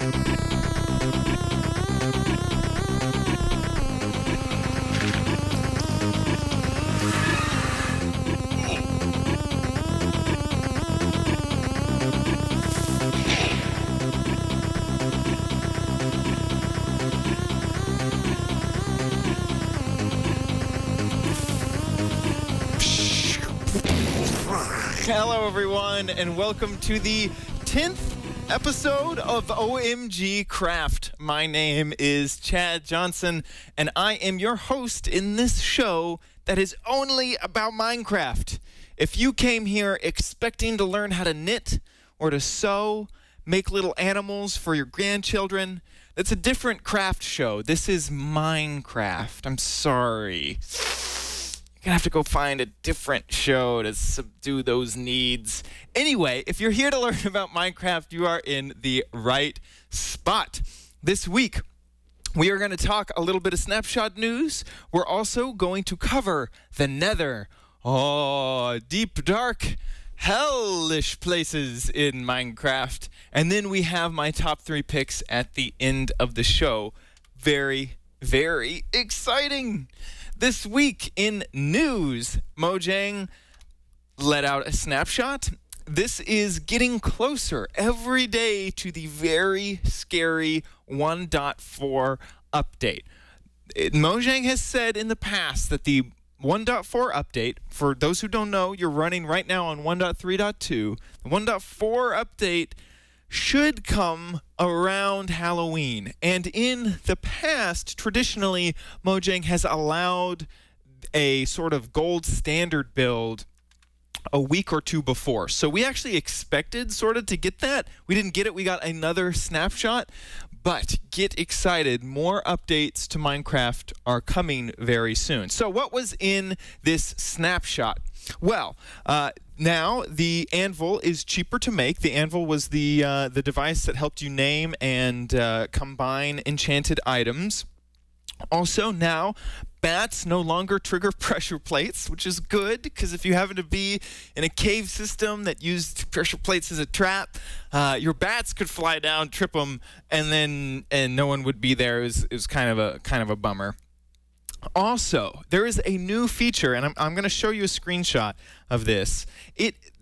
Hello everyone, and welcome to the 10th episode of OMG Craft. My name is Chad Johnson, and I am your host in this show that is only about Minecraft. If you came here expecting to learn how to knit or to sew, make little animals for your grandchildren, that's a different craft show. This is Minecraft. I'm sorry. You're going to have to go find a different show to subdue those needs. Anyway, if you're here to learn about Minecraft, you are in the right spot. This week, we are going to talk a little bit of snapshot news. We're also going to cover the Nether. Oh, deep, dark, hellish places in Minecraft. And then we have my top 3 picks at the end of the show. Very, very exciting. This week in news, Mojang let out a snapshot. This is getting closer every day to the very scary 1.4 update. Mojang has said in the past that the 1.4 update, for those who don't know, you're running right now on 1.3.2. The 1.4 update should come around Halloween. And in the past, traditionally, Mojang has allowed a sort of gold standard build a week or two before. So we actually expected sort of to get that. We didn't get it. We got another snapshot. But get excited. More updates to Minecraft are coming very soon. So what was in this snapshot? Well, now the anvil is cheaper to make. The anvil was the device that helped you name and combine enchanted items. Also, now bats no longer trigger pressure plates, which is good, because if you happen to be in a cave system that used pressure plates as a trap, your bats could fly down, trip them, and no one would be there. It was kind of a bummer. Also, there is a new feature, and I'm going to show you a screenshot of this.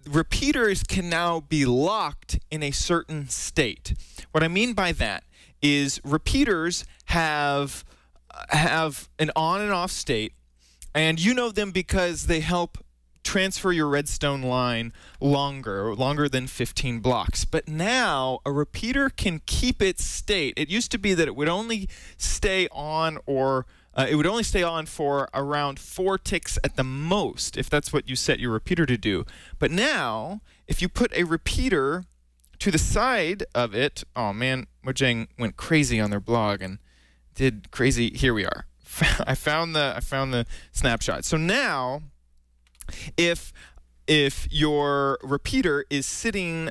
Repeaters can now be locked in a certain state. What I mean by that is repeaters have an on and off state, and you know them because they help transfer your redstone line longer than 15 blocks. But now a repeater can keep its state. It used to be that it would only stay on for around 4 ticks at the most, if that's what you set your repeater to do. But now, if you put a repeater to the side of it, oh man, Mojang went crazy on their blog and did crazy. Here we are. I found the snapshot. So now, if your repeater is sitting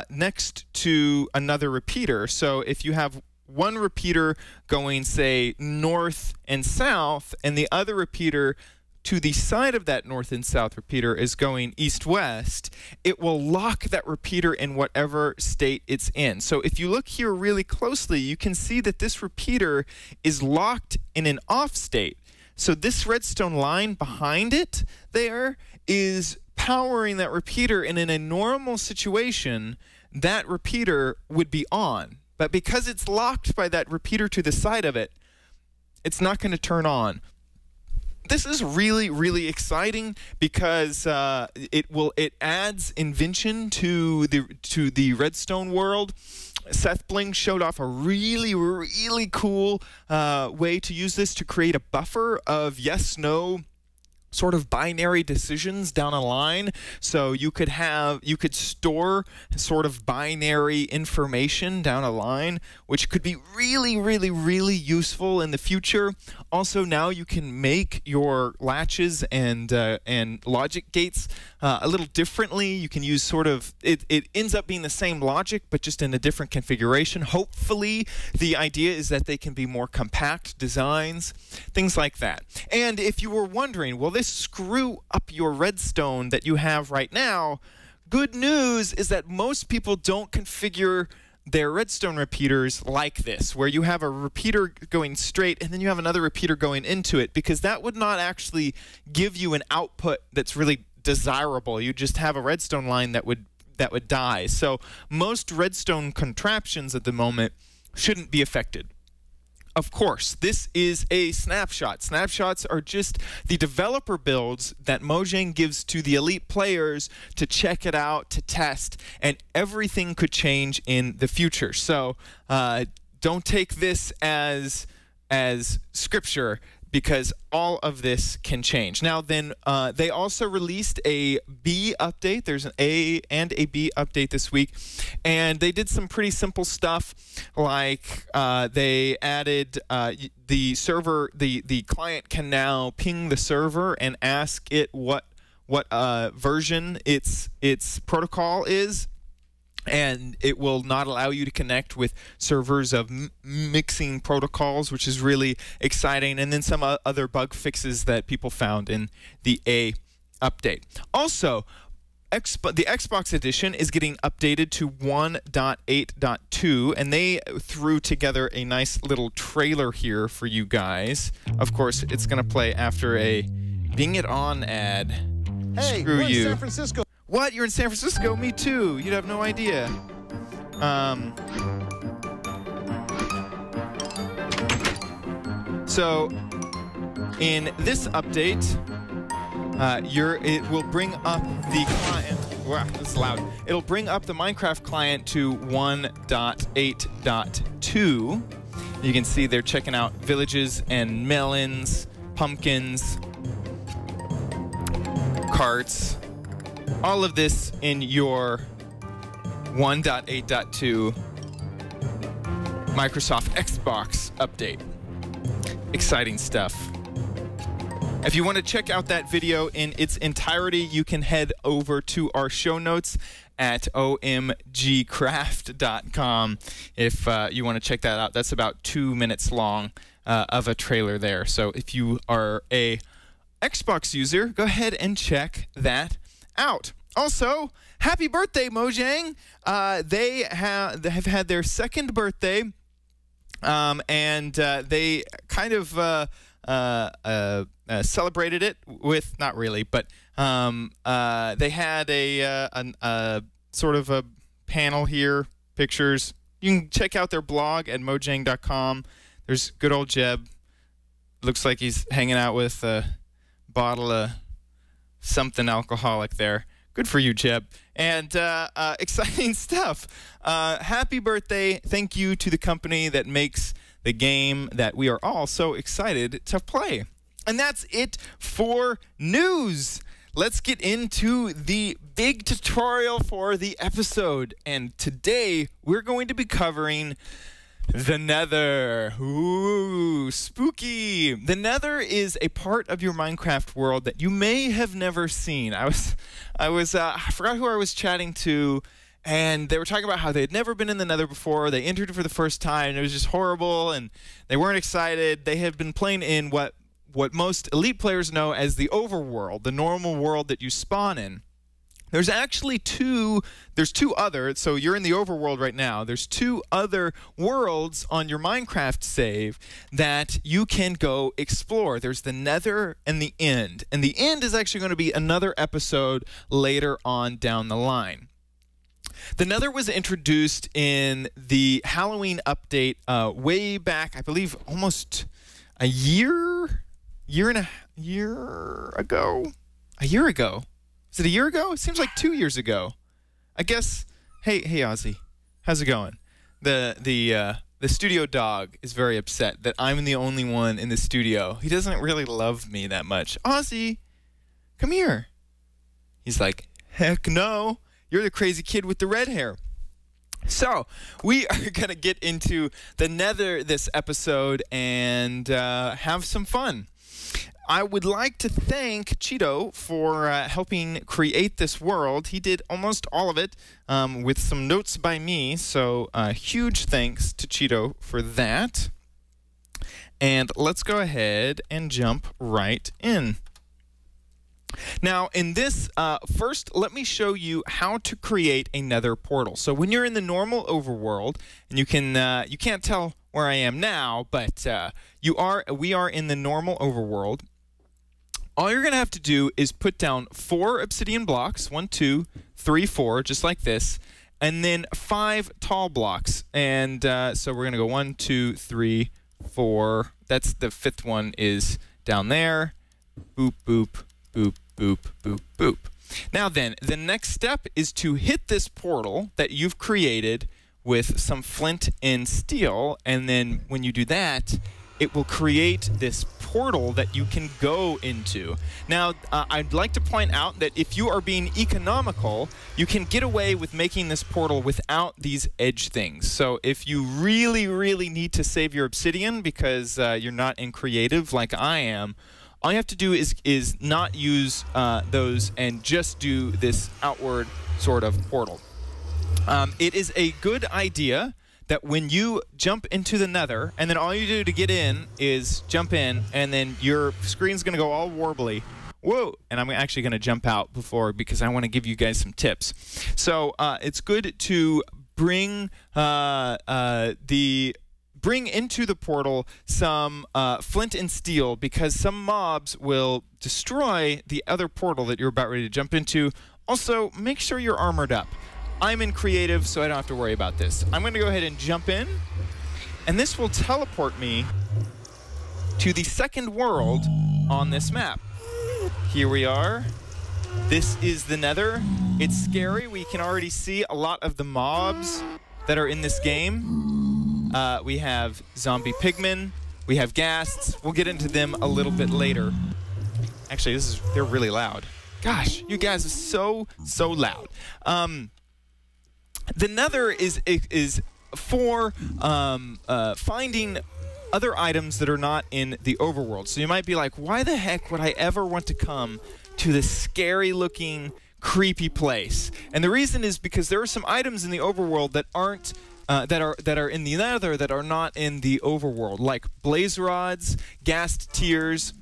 next to another repeater, so if you have one repeater going, say, north and south, and the other repeater to the side of that north and south repeater is going east-west, it will lock that repeater in whatever state it's in. So if you look here really closely, you can see that this repeater is locked in an off state. So this redstone line behind it there is powering that repeater, and in a normal situation, that repeater would be on. But because it's locked by that repeater to the side of it, it's not going to turn on. This is really, really exciting because it adds invention to the redstone world. Seth Bling showed off a really, really cool way to use this to create a buffer of yes/no sort of binary decisions down a line. So you could store sort of binary information down a line, which could be really, really, really useful in the future. Also, now you can make your latches and logic gates a little differently. You can use sort of, it ends up being the same logic, but just in a different configuration. Hopefully, the idea is that they can be more compact designs, things like that. And if you were wondering, will this screw up your redstone that you have right now? Good news is that most people don't configure they're redstone repeaters like this, where you have a repeater going straight and then you have another repeater going into it, because that would not actually give you an output that's really desirable. You just have a redstone line that would die. So most redstone contraptions at the moment shouldn't be affected. Of course, this is a snapshot. Snapshots are just the developer builds that Mojang gives to the elite players to check it out, to test, and everything could change in the future. So don't take this as scripture, because all of this can change. Now then, they also released a B update. There's an A and a B update this week, and they did some pretty simple stuff, like they added the server, the client can now ping the server and ask it what version its protocol is. And it will not allow you to connect with servers of mixing protocols, which is really exciting. And then some other bug fixes that people found in the A update. Also, the Xbox edition is getting updated to 1.8.2, and they threw together a nice little trailer here for you guys. Of course, it's going to play after a Bing It On ad. Hey, Screw we're in you. San Francisco. What? You're in San Francisco? Me too. You'd have no idea. So, in this update, it will bring up the client. Wow, this is loud. It'll bring up the Minecraft client to 1.8.2. You can see they're checking out villages and melons, pumpkins, carts. All of this in your 1.8.2 Microsoft Xbox update. Exciting stuff. If you want to check out that video in its entirety, you can head over to our show notes at omgcraft.com if you want to check that out. That's about 2 minutes long of a trailer there. So if you are a Xbox user, go ahead and check that out. Also, happy birthday, Mojang. They have had their second birthday, and they kind of celebrated it with, not really, but they had a sort of a panel here, pictures. You can check out their blog at mojang.com. There's good old Jeb. Looks like he's hanging out with a bottle of something alcoholic there. Good for you, Jeb. And exciting stuff. Happy birthday. Thank you to the company that makes the game that we are all so excited to play. And that's it for news. Let's get into the big tutorial for the episode. And today we're going to be covering the Nether. Ooh, spooky. The Nether is a part of your Minecraft world that you may have never seen. I forgot who I was chatting to, and they were talking about how they had never been in the Nether before. They entered it for the first time, and it was just horrible, and they weren't excited. They had been playing in what most elite players know as the overworld, the normal world that you spawn in. There's actually two other, so you're in the overworld right now. There's two other worlds on your Minecraft save that you can go explore. There's the Nether and the End. And the End is actually going to be another episode later on down the line. The Nether was introduced in the Halloween update way back, I believe, almost a year ago. A year ago. Is it a year ago? It seems like 2 years ago. I guess. Hey, Ozzy, how's it going? The studio dog is very upset that I'm the only one in the studio. He doesn't really love me that much. Ozzy, come here. He's like, heck no. You're the crazy kid with the red hair. So we are gonna get into the Nether this episode and have some fun. I would like to thank Cheeto for helping create this world. He did almost all of it with some notes by me, so huge thanks to Cheeto for that. And let's go ahead and jump right in. Now, in this, first, let me show you how to create a nether portal. So when you're in the normal overworld, and you can't tell where I am now, but we are in the normal overworld. All you're going to have to do is put down 4 obsidian blocks, 1, 2, 3, 4, just like this, and then 5 tall blocks. And so we're going to go 1, 2, 3, 4. That's the 5th one is down there. Boop, boop, boop, boop, boop, boop. Now then, the next step is to hit this portal that you've created with some flint and steel, and then when you do that, it will create this portal that you can go into. Now, I'd like to point out that if you are being economical, you can get away with making this portal without these edge things. So if you really, really need to save your obsidian because you're not in creative like I am, all you have to do is not use those and just do this outward sort of portal. It is a good idea that when you jump into the nether, and then all you do to get in is jump in, and then your screen's going to go all warbly. Whoa! And I'm actually going to jump out before because I want to give you guys some tips. So it's good to bring bring into the portal some flint and steel, because some mobs will destroy the other portal that you're about ready to jump into. Also, make sure you're armored up. I'm in creative, so I don't have to worry about this. I'm going to go ahead and jump in, and this will teleport me to the second world on this map. Here we are. This is the nether. It's scary. We can already see a lot of the mobs that are in this game. We have zombie pigmen. We have ghasts. We'll get into them a little bit later. Actually, they're really loud. Gosh, you guys are so loud. The nether is for finding other items that are not in the overworld. So you might be like, why the heck would I ever want to come to this scary-looking, creepy place? And the reason is because there are some items in the overworld that aren't that are in the nether that are not in the overworld, like blaze rods, ghast tears,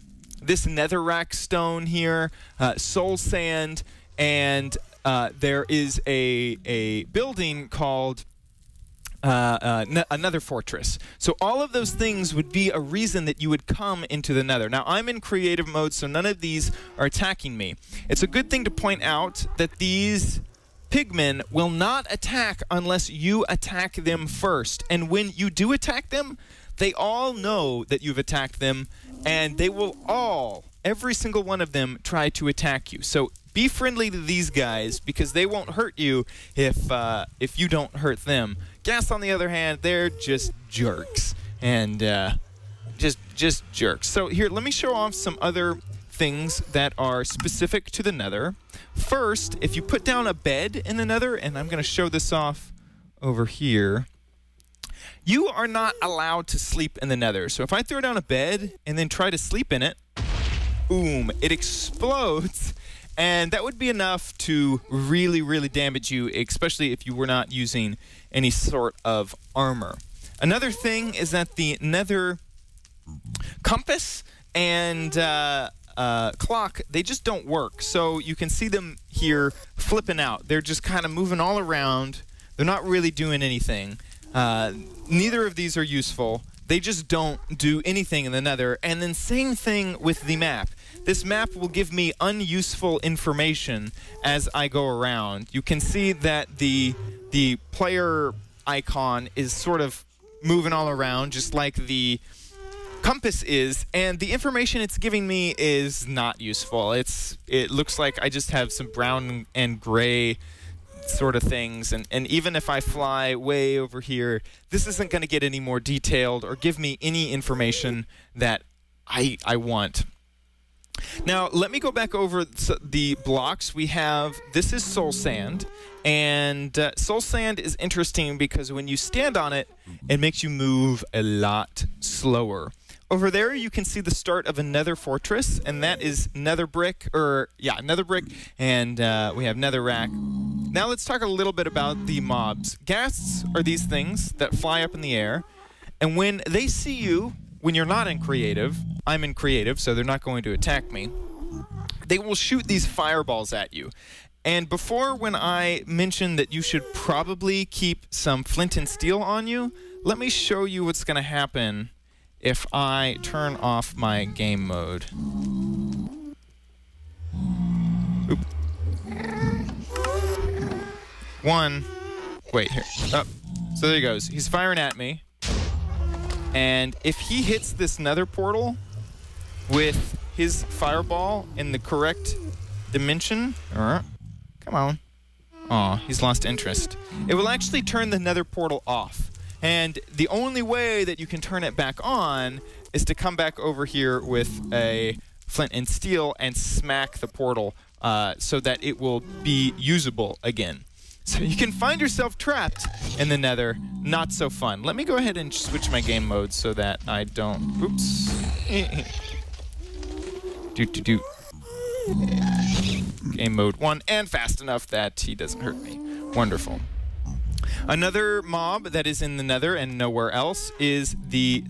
this netherrack stone here, soul sand, and there is a building called a Nether Fortress. So all of those things would be a reason that you would come into the nether. Now, I'm in creative mode, so none of these are attacking me. It's a good thing to point out that these pigmen will not attack unless you attack them first. And when you do attack them, they all know that you've attacked them, and they will all, every single one of them, try to attack you. So be friendly to these guys, because they won't hurt you if you don't hurt them. Ghast, on the other hand, they're just jerks, and just jerks. So here, let me show off some other things that are specific to the nether. First, if you put down a bed in the nether, and I'm going to show this off over here, you are not allowed to sleep in the nether. So if I throw down a bed and then try to sleep in it, boom, it explodes. And that would be enough to really, really damage you, especially if you were not using any sort of armor. Another thing is that the Nether Compass and clock, they just don't work. So you can see them here flipping out. They're just kind of moving all around. They're not really doing anything. Neither of these are useful. They just don't do anything in the nether. And then same thing with the map. This map will give me unuseful information as I go around. You can see that the player icon is sort of moving all around, just like the compass is, and the information it's giving me is not useful. It looks like I just have some brown and gray sort of things, and even if I fly way over here, this isn't going to get any more detailed or give me any information that I want. Now, let me go back over the blocks. We have, this is soul sand, and soul sand is interesting because when you stand on it, it makes you move a lot slower. Over there, you can see the start of a nether fortress, and that is nether brick, nether brick, and we have netherrack. Now let's talk a little bit about the mobs. Ghasts are these things that fly up in the air, and when they see you, when you're not in creative, I'm in creative, so they're not going to attack me. they will shoot these fireballs at you. And before, when I mentioned that you should probably keep some flint and steel on you, let me show you what's going to happen if I turn off my game mode. Oop. One. Wait, here. Oh, so there he goes. He's firing at me. And if he hits this nether portal with his fireball in the correct dimension, come on. Aw, he's lost interest. It will actually turn the nether portal off. And the only way that you can turn it back on is to come back over here with a flint and steel and smack the portal so that it will be usable again. So you can find yourself trapped in the nether. Not so fun. Let me go ahead and switch my game mode so that I don't... Oops. Game mode 1, and fast enough that he doesn't hurt me. Wonderful. Another mob that is in the nether and nowhere else is the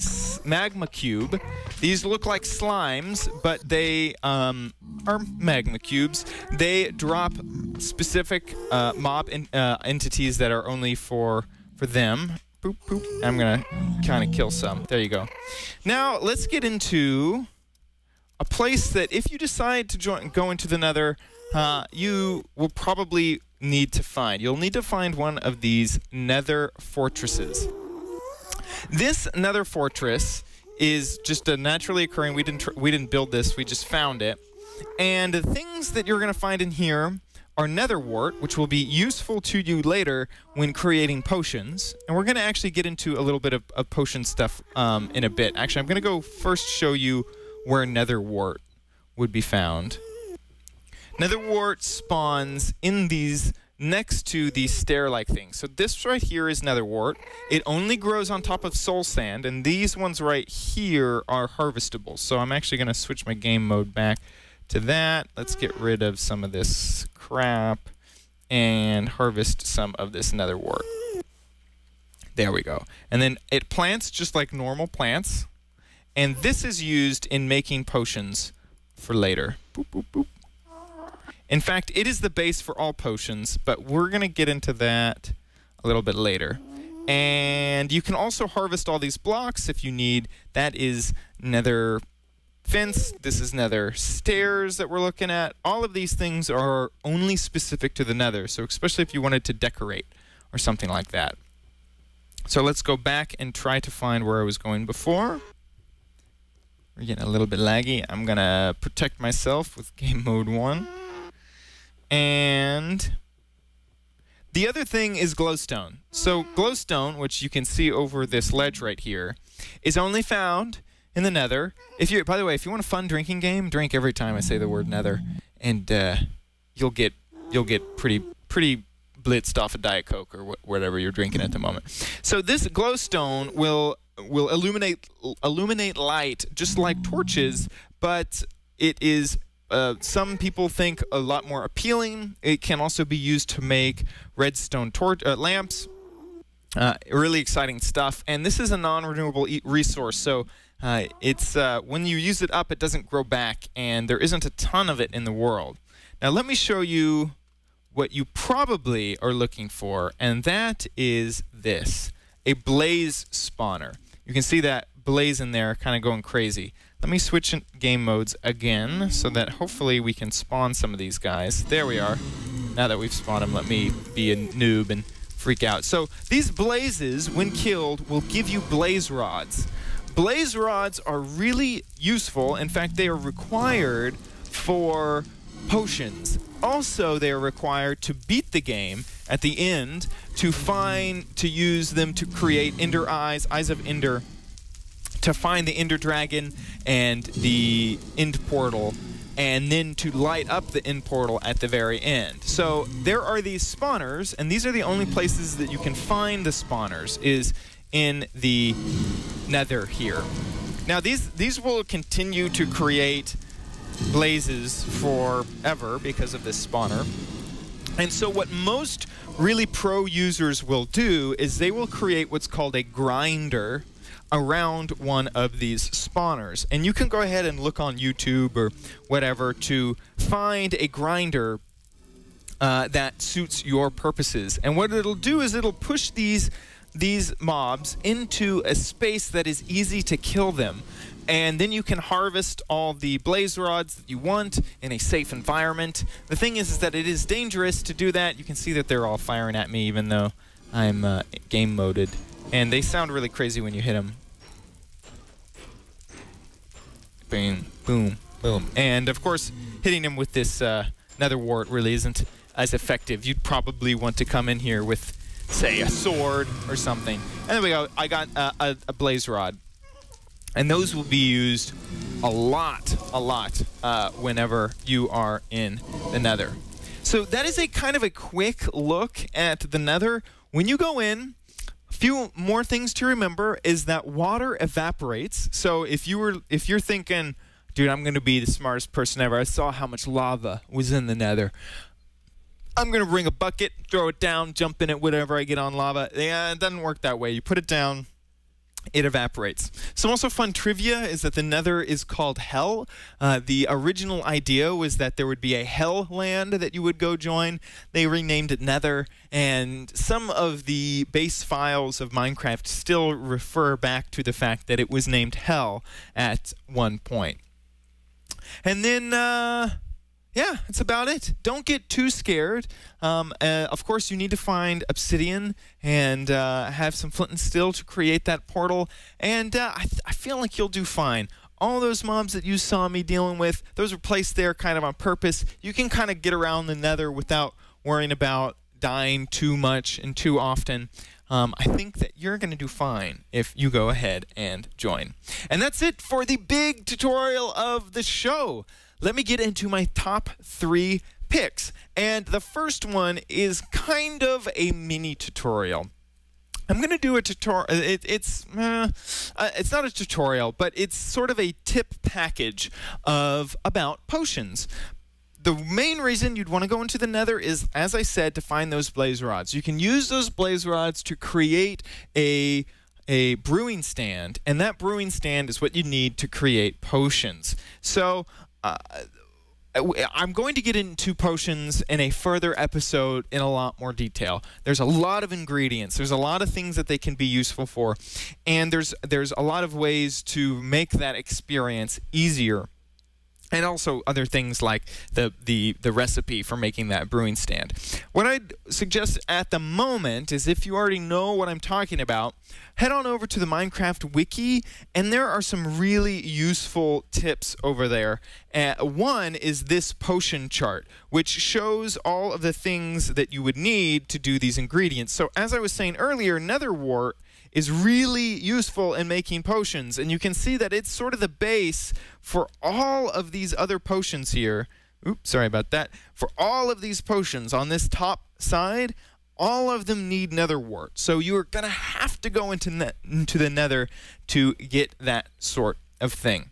Magma Cube. These look like slimes, but they are magma cubes. They drop specific mob entities that are only for them. Boop, boop. I'm going to kind of kill some. There you go. Now, let's get into a place that if you decide to go into the nether, you will probably need to find. You'll need to find one of these Nether Fortresses. This Nether Fortress is just a naturally occurring. We didn't build this. We just found it. And the things that you're going to find in here are nether wart, which will be useful to you later when creating potions. And we're going to actually get into a little bit of potion stuff in a bit. Actually, I'm going to go first show you where nether wart would be found. Nether wart spawns in these next to these stair-like things. So this right here is nether wart. It only grows on top of soul sand, and these ones right here are harvestable. So I'm actually going to switch my game mode back to that. Let's get rid of some of this crap and harvest some of this nether wart. There we go. And then it plants just like normal plants, and this is used in making potions for later. Boop, boop, boop. In fact, it is the base for all potions, but we're going to get into that a little bit later. And you can also harvest all these blocks if you need. That is nether fence. This is nether stairs that we're looking at. All of these things are only specific to the nether, so especially if you wanted to decorate or something like that. So let's go back and try to find where I was going before. We're getting a little bit laggy. I'm going to protect myself with game mode 1. And the other thing is glowstone. So glowstone, which you can see over this ledge right here, is only found in the nether. By the way, if you want a fun drinking game, drink every time I say the word nether, and you'll get pretty blitzed off a Diet Coke or whatever you're drinking at the moment. So this glowstone will illuminate light just like torches, but it is some people think a lot more appealing. It can also be used to make redstone lamps. Really exciting stuff. And this is a non-renewable resource, so it's when you use it up, it doesn't grow back, and there isn't a ton of it in the world. Now let me show you what you probably are looking for, and that is this, a blaze spawner. You can see that blaze in there kind of going crazy. Let me switch game modes again so that hopefully we can spawn some of these guys. There we are. Now that we've spawned them, let me be a noob and freak out. So these blazes, when killed, will give you blaze rods. Blaze rods are really useful. In fact, they are required for potions. Also, they are required to beat the game at the end to use them to create Ender eyes of Ender, to find the Ender Dragon and the End Portal, and then to light up the End Portal at the very end. So there are these spawners, and these are the only places that you can find the spawners, is in the nether here. Now these will continue to create blazes forever because of this spawner. And so what most really pro users will do is they will create what's called a grinder around one of these spawners. And you can go ahead and look on YouTube or whatever to find a grinder that suits your purposes. And what it'll do is it'll push these mobs into a space that is easy to kill them. And then you can harvest all the blaze rods that you want in a safe environment. The thing is that it is dangerous to do that. You can see that they're all firing at me even though I'm game moded. And they sound really crazy when you hit them. Boom, boom, boom. And of course, hitting them with this nether wart really isn't as effective. You'd probably want to come in here with, say, a sword or something. And there we go. I got a blaze rod. And those will be used a lot whenever you are in the nether. So that is a kind of a quick look at the nether. When you go in, a few more things to remember is that water evaporates. So if you're thinking, dude, I'm going to be the smartest person ever. I saw how much lava was in the nether. I'm going to bring a bucket, throw it down, jump in it, whatever I get on lava. Yeah, it doesn't work that way. You put it down, it evaporates. Some also fun trivia is that the nether is called hell. The original idea was that there would be a hell land that you would go join. They renamed it nether, and some of the base files of Minecraft still refer back to the fact that it was named hell at one point. And then yeah, that's about it. Don't get too scared. Of course, you need to find obsidian and have some flint and steel to create that portal. And I feel like you'll do fine. All those mobs that you saw me dealing with, those were placed there kind of on purpose. You can kind of get around the nether without worrying about dying too much and too often. I think that you're going to do fine if you go ahead and join. And that's it for the big tutorial of the show. Let me get into my top 3 picks. And the first one is kind of a mini tutorial. I'm going to do a tutorial. It's not a tutorial, but it's sort of a tip package about potions. The main reason you'd want to go into the nether is, as I said, to find those blaze rods. You can use those blaze rods to create a brewing stand, and that brewing stand is what you need to create potions. So I'm going to get into potions in a further episode in a lot more detail. There's a lot of ingredients. There's a lot of things that they can be useful for, and there's a lot of ways to make that experience easier. And also other things like the recipe for making that brewing stand. What I'd suggest at the moment is, if you already know what I'm talking about, head on over to the Minecraft wiki, and there are some really useful tips over there. One is this potion chart, which shows all of the things that you would need to do these ingredients. So as I was saying earlier, nether wart is really useful in making potions, and you can see that it's sort of the base for all of these other potions here. Oops, sorry about that. For all of these potions on this top side, all of them need nether wart. So you're going to have to go into the nether to get that sort of thing.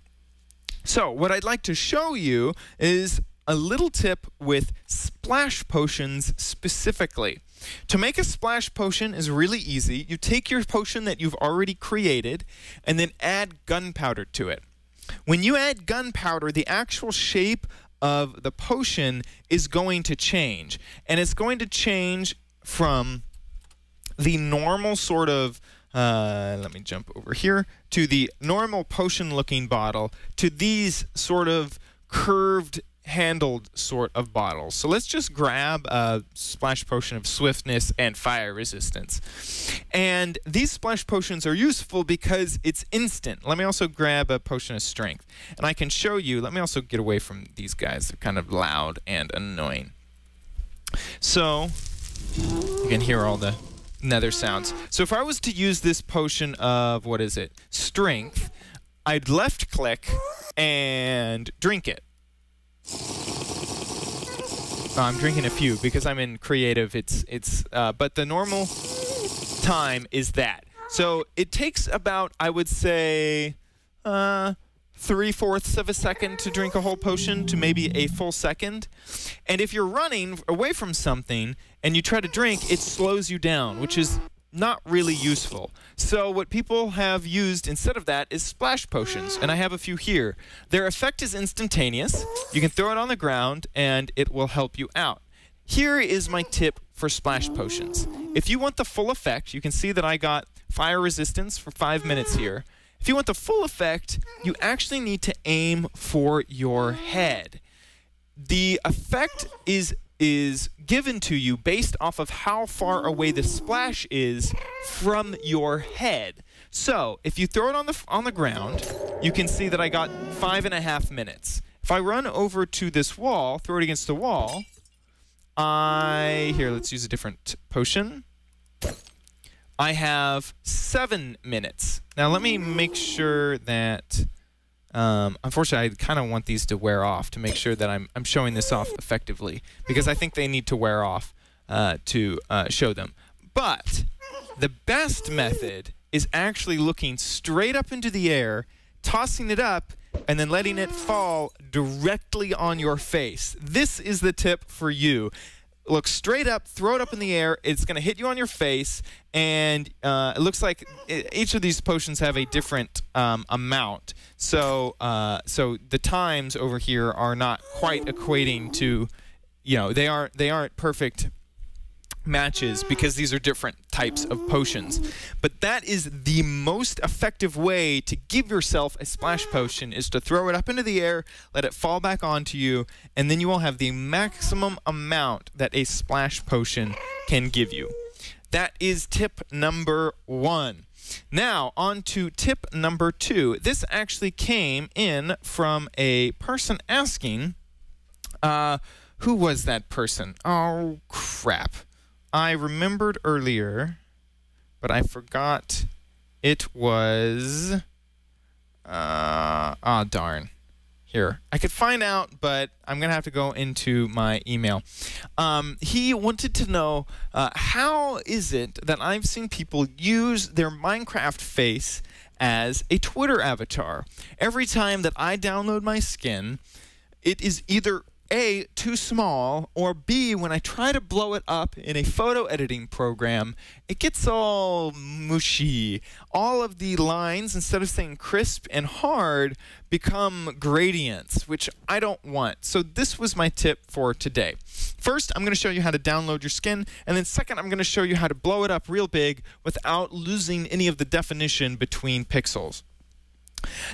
So what I'd like to show you is a little tip with splash potions specifically. To make a splash potion is really easy. You take your potion that you've already created and then add gunpowder to it. When you add gunpowder, the actual shape of the potion is going to change. And it's going to change from the normal sort of, let me jump over here, to the normal potion-looking bottle to these sort of curved handled sort of bottles. So let's just grab a splash potion of swiftness and fire resistance. And these splash potions are useful because it's instant. Let me also grab a potion of strength. And I can show you, let me also get away from these guys. They're kind of loud and annoying. So you can hear all the nether sounds. So if I was to use this potion of, what is it? Strength, I'd left click and drink it. I'm drinking a few because I'm in creative. But the normal time is that. So it takes about, I would say, 5 3/4 of a second to drink a whole potion to maybe a full second. And if you're running away from something and you try to drink, it slows you down, which is not really useful. So what people have used instead of that is splash potions, and I have a few here. Their effect is instantaneous. You can throw it on the ground and it will help you out. Here is my tip for splash potions. If you want the full effect, you can see that I got fire resistance for 5 minutes here. If you want the full effect, you actually need to aim for your head. The effect is given to you based off of how far away the splash is from your head. So if you throw it on the ground, you can see that I got 5.5 minutes. If I run over to this wall, throw it against the wall, here, let's use a different potion. I have 7 minutes. Now let me make sure that unfortunately, I kind of want these to wear off to make sure that I'm showing this off effectively, because I think they need to wear off to show them. But the best method is actually looking straight up into the air, tossing it up, and then letting it fall directly on your face. This is the tip for you. Look straight up, throw it up in the air. It's going to hit you on your face, and it looks like each of these potions have a different amount. So the times over here are not quite equating to, they aren't perfect matches because these are different types of potions. But that is the most effective way to give yourself a splash potion, is to throw it up into the air, let it fall back onto you, and then you will have the maximum amount that a splash potion can give you. That is tip number 1. Now, on to tip number 2. This actually came in from a person asking, who was that person? Oh, crap. I remembered earlier, but I forgot it was... darn. Here. I could find out, but I'm going to have to go into my email. He wanted to know, how is it that I've seen people use their Minecraft face as a Twitter avatar? Every time that I download my skin, it is either A, too small, or B, when I try to blow it up in a photo editing program, it gets all mushy. All of the lines, instead of saying crisp and hard, become gradients, which I don't want. So this was my tip for today. First, I'm going to show you how to download your skin, and then second, I'm going to show you how to blow it up real big without losing any of the definition between pixels.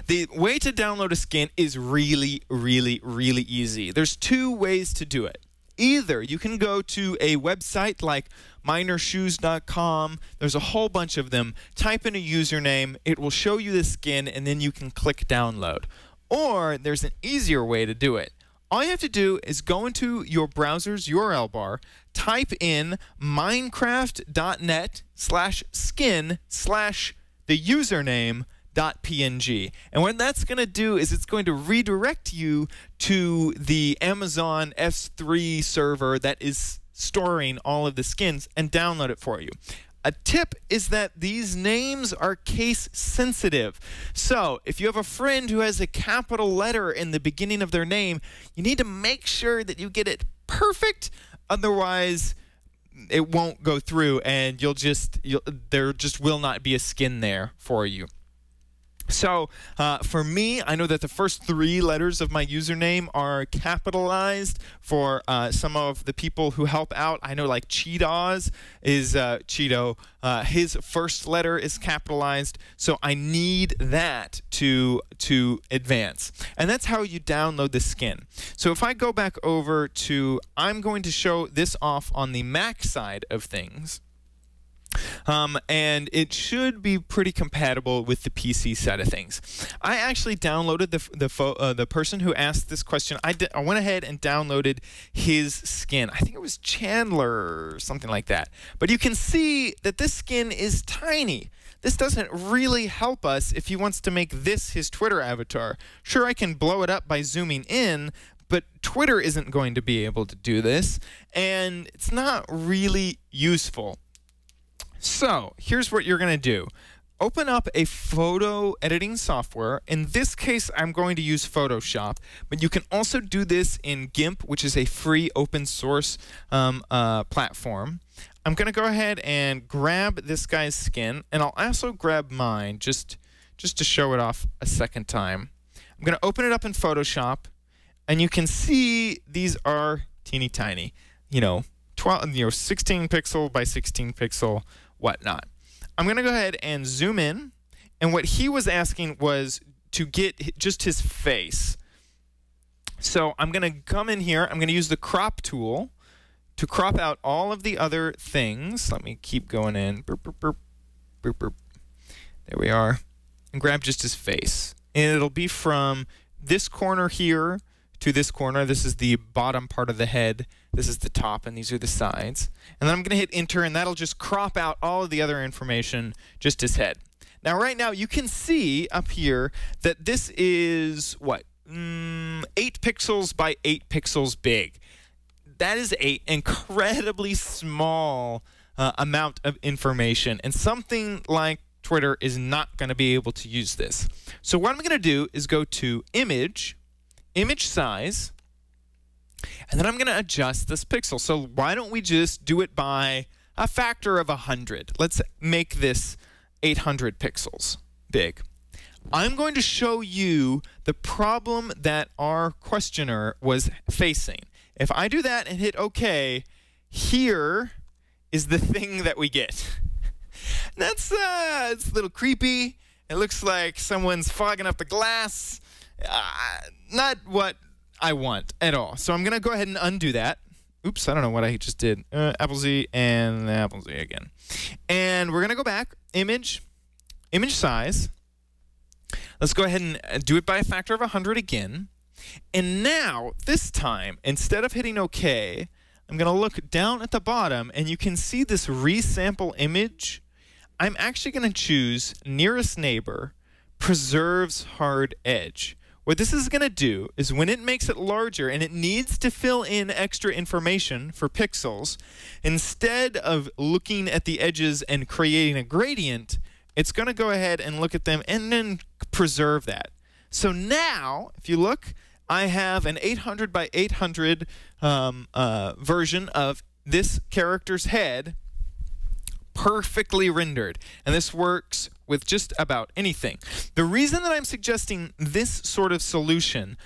The way to download a skin is really, really, really easy. There's 2 ways to do it. Either you can go to a website like minershoes.com. There's a whole bunch of them. Type in a username. It will show you the skin, and then you can click download. Or there's an easier way to do it. All you have to do is go into your browser's URL bar, type in minecraft.net/skin/the username .png, and what that's going to do is it's going to redirect you to the Amazon S3 server that is storing all of the skins and download it for you. A tip is that these names are case sensitive. So if you have a friend who has a capital letter in the beginning of their name, you need to make sure that you get it perfect, otherwise it won't go through and there just will not be a skin there for you. So for me, I know that the first 3 letters of my username are capitalized. For some of the people who help out, I know like Cheetos is Cheeto. His first letter is capitalized. So I need that to advance. And that's how you download the skin. So if I go back over to, I'm going to show this off on the Mac side of things. And it should be pretty compatible with the PC side of things. I actually downloaded the person who asked this question. I went ahead and downloaded his skin. I think it was Chandler or something like that. But you can see that this skin is tiny. This doesn't really help us if he wants to make this his Twitter avatar. Sure, I can blow it up by zooming in, but Twitter isn't going to be able to do this, and it's not really useful. So here's what you're going to do. open up a photo editing software. In this case, I'm going to use Photoshop, but you can also do this in GIMP, which is a free open source platform. I'm going to go ahead and grab this guy's skin, and I'll also grab mine just to show it off a second time. I'm going to open it up in Photoshop, and you can see these are teeny tiny, 16 pixel by 16 pixel, whatnot. I'm going to go ahead and zoom in, and what he was asking was to get just his face. So I'm going to come in here. I'm going to use the crop tool to crop out all of the other things. Let me keep going in. Burp, burp, burp, burp, burp. There we are. And grab just his face. And it'll be from this corner here to this corner. This is the bottom part of the head. This is the top, and these are the sides. And then I'm going to hit enter, and that'll just crop out all of the other information, just his head. Now, right now, you can see up here that this is, what, 8 pixels by 8 pixels big. That is an incredibly small amount of information, and something like Twitter is not going to be able to use this. So what I'm going to do is go to Image Size, and then I'm going to adjust this pixel. So why don't we just do it by a factor of 100? Let's make this 800 pixels big. I'm going to show you the problem that our questioner was facing. If I do that and hit OK, here is the thing that we get. That's it's a little creepy. It looks like someone's fogging up the glass. Not what I want at all. So I'm going to go ahead and undo that. Oops, I don't know what I just did. Apple Z and Apple Z again. And we're going to go back. Image size. Let's go ahead and do it by a factor of 100 again. And now, this time, instead of hitting OK, I'm going to look down at the bottom, and you can see this resample image. I'm actually going to choose nearest neighbor, preserves hard edge. What this is going to do is when it makes it larger and it needs to fill in extra information for pixels, instead of looking at the edges and creating a gradient, it's going to go ahead and look at them and then preserve that. So now, if you look, I have an 800 by 800 version of this character's head perfectly rendered. And this works with just about anything. The reason that I'm suggesting this sort of solution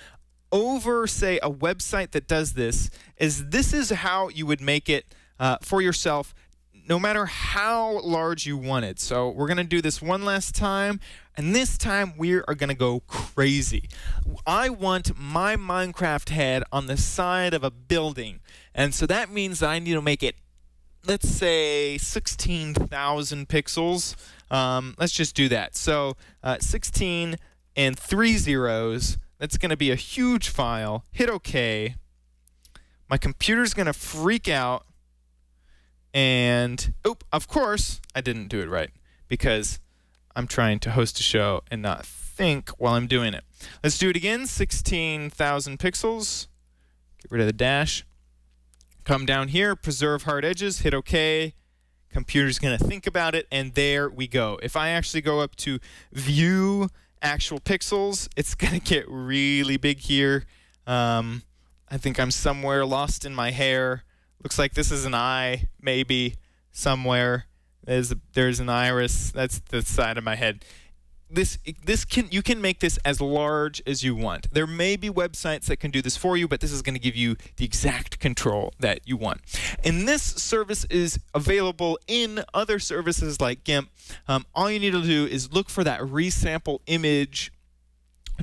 over, say, a website that does this is how you would make it for yourself, no matter how large you want it. So we're going to do this one last time, and this time we are going to go crazy. I want my Minecraft head on the side of a building, and so that means that I need to make it, let's say, 16,000 pixels. Let's just do that. So 16 and 3 zeros. That's going to be a huge file. Hit OK. My computer's going to freak out. And, of course, I didn't do it right because I'm trying to host a show and not think while I'm doing it. Let's do it again. 16,000 pixels. Get rid of the dash. Come down here, preserve hard edges, hit OK. Computer's going to think about it, and there we go. If I actually go up to view actual pixels, it's going to get really big here. I think I'm somewhere lost in my hair. Looks like this is an eye, maybe, somewhere. There's an iris. That's the side of my head. You can make this as large as you want. There may be websites that can do this for you, but this is going to give you the exact control that you want. And this service is available in other services like GIMP. All you need to do is look for that resample image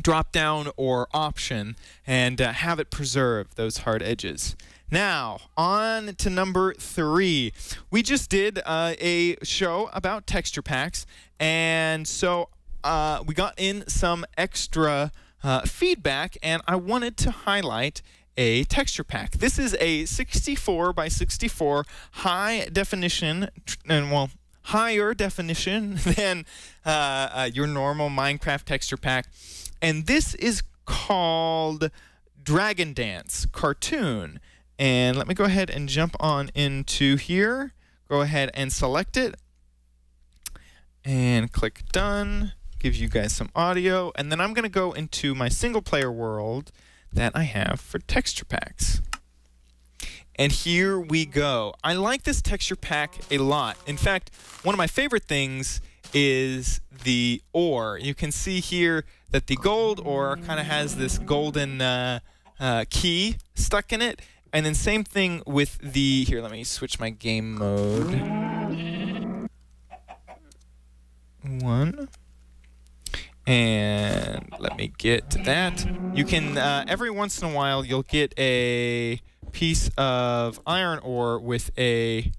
drop down or option and have it preserve those hard edges. Now, on to number 3. We just did a show about texture packs, and so we got in some extra feedback, and I wanted to highlight a texture pack. This is a 64 by 64 high definition, and well, higher definition than your normal Minecraft texture pack, and this is called Dragon Dance Cartoon. And let me go ahead and jump on into here. Go ahead and select it. and click done. Gives you guys some audio, and then I'm going to go into my single player world that I have for texture packs. And here we go. I like this texture pack a lot. In fact, one of my favorite things is the ore. You can see here that the gold ore kind of has this golden key stuck in it. And then same thing with the, here, let me switch my game mode. One. And let me get to that. You can, every once in a while, you'll get a piece of iron ore with a,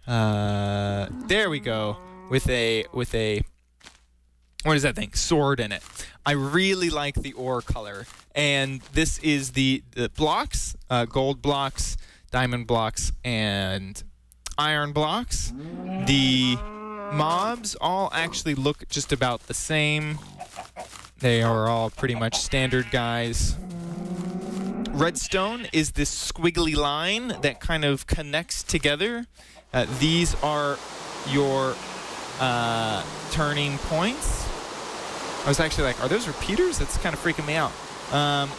there we go, with a, what is that thing? Sword in it. I really like the ore color. And this is the blocks, gold blocks, diamond blocks, and iron blocks. The mobs all actually look just about the same. They are all pretty much standard guys. Redstone is this squiggly line that kind of connects together. These are your turning points. I was actually like, are those repeaters? That's kind of freaking me out.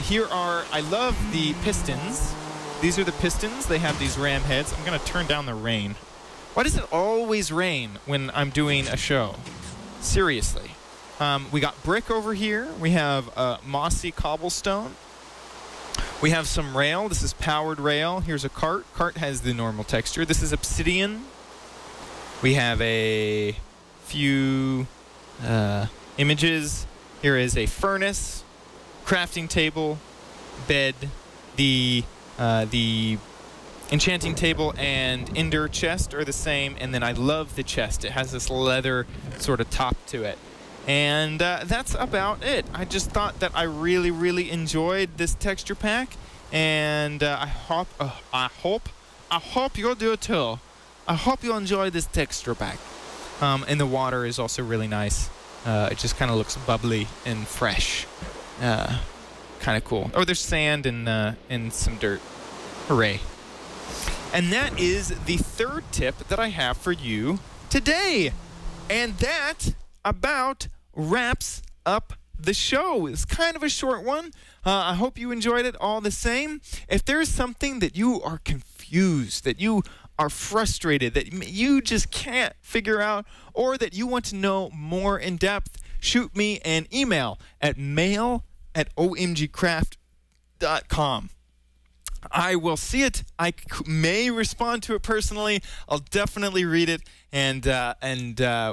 Here are, I love the pistons. These are the pistons. They have these ram heads. I'm going to turn down the rain. Why does it always rain when I'm doing a show? Seriously. We got brick over here. We have mossy cobblestone. We have some rail. This is powered rail. Here's a cart. Cart has the normal texture. This is obsidian. We have a few images. Here is a furnace, crafting table, bed, the enchanting table and ender chest are the same, and then I love the chest. It has this leather sort of top to it. And that's about it. I just thought that I really, really enjoyed this texture pack, and I hope you'll do it too. I hope you'll enjoy this texture pack. And the water is also really nice. It just kind of looks bubbly and fresh. Kind of cool. Oh, there's sand and some dirt. Hooray. And that is the third tip that I have for you today. And that about wraps up the show. It's kind of a short one. I hope you enjoyed it all the same. If there's something that you are confused, that you are frustrated, that you just can't figure out, or that you want to know more in depth, shoot me an email at mail@omgcraft.com. I will see it. I may respond to it personally. I'll definitely read it, and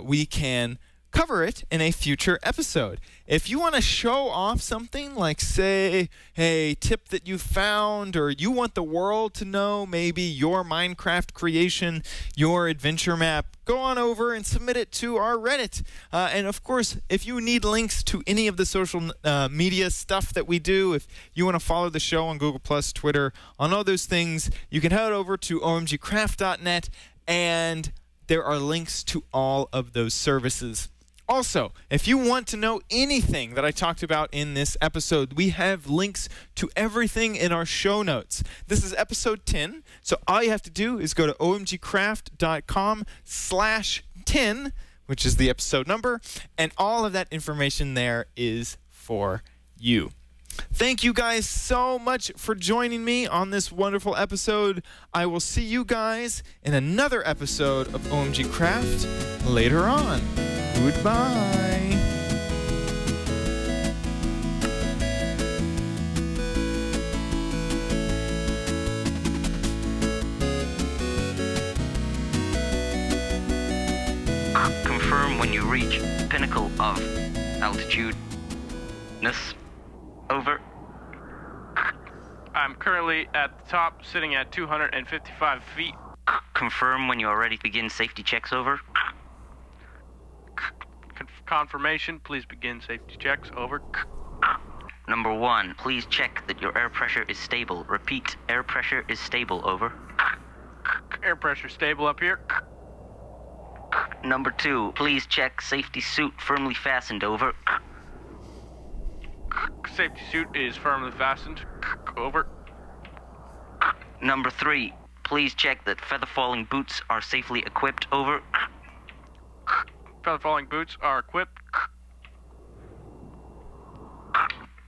we can cover it in a future episode. If you want to show off something, like say a tip that you found, or you want the world to know maybe your Minecraft creation, your adventure map, go on over and submit it to our Reddit. And of course, if you need links to any of the social media stuff that we do, if you want to follow the show on Google+, Twitter, on all those things, you can head over to omgcraft.net, and there are links to all of those services. Also, if you want to know anything that I talked about in this episode, we have links to everything in our show notes. This is episode 10, so all you have to do is go to omgcraft.com/10, which is the episode number, and all of that information there is for you. Thank you guys so much for joining me on this wonderful episode. I will see you guys in another episode of OMG Craft later on. Goodbye. Confirm when you reach pinnacle of altitude-ness. Over. I'm currently at the top, sitting at 255 feet. Confirm when you are ready to begin safety checks. Over. Confirmation, please begin safety checks. Over. Number 1, please check that your air pressure is stable. Repeat, air pressure is stable. Over. Air pressure stable up here. Number 2, please check safety suit firmly fastened. Over. Safety suit is firmly fastened. Over. Number 3, please check that feather falling boots are safely equipped. Over. Feather falling boots are equipped.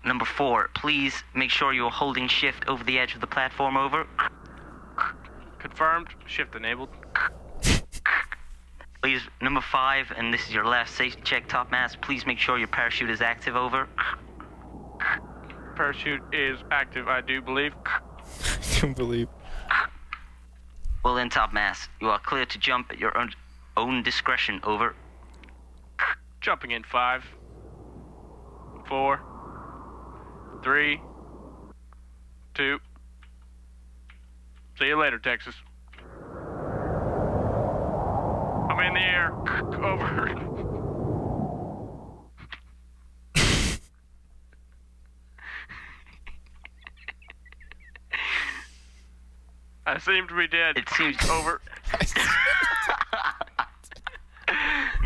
Number 4, please make sure you're holding shift over the edge of the platform. Over. Confirmed. Shift enabled. Please, number 5, and this is your last safety check, top mass. Please make sure your parachute is active. Over. Parachute is active, I do believe. I don't believe. Well then, top mass, you are clear to jump at your own discretion. Over. Jumping in 5, 4, 3, 2. See you later, Texas. I'm in the air. Over. I seem to be dead. It seems over.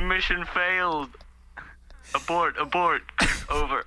Mission failed. Abort, abort. Over.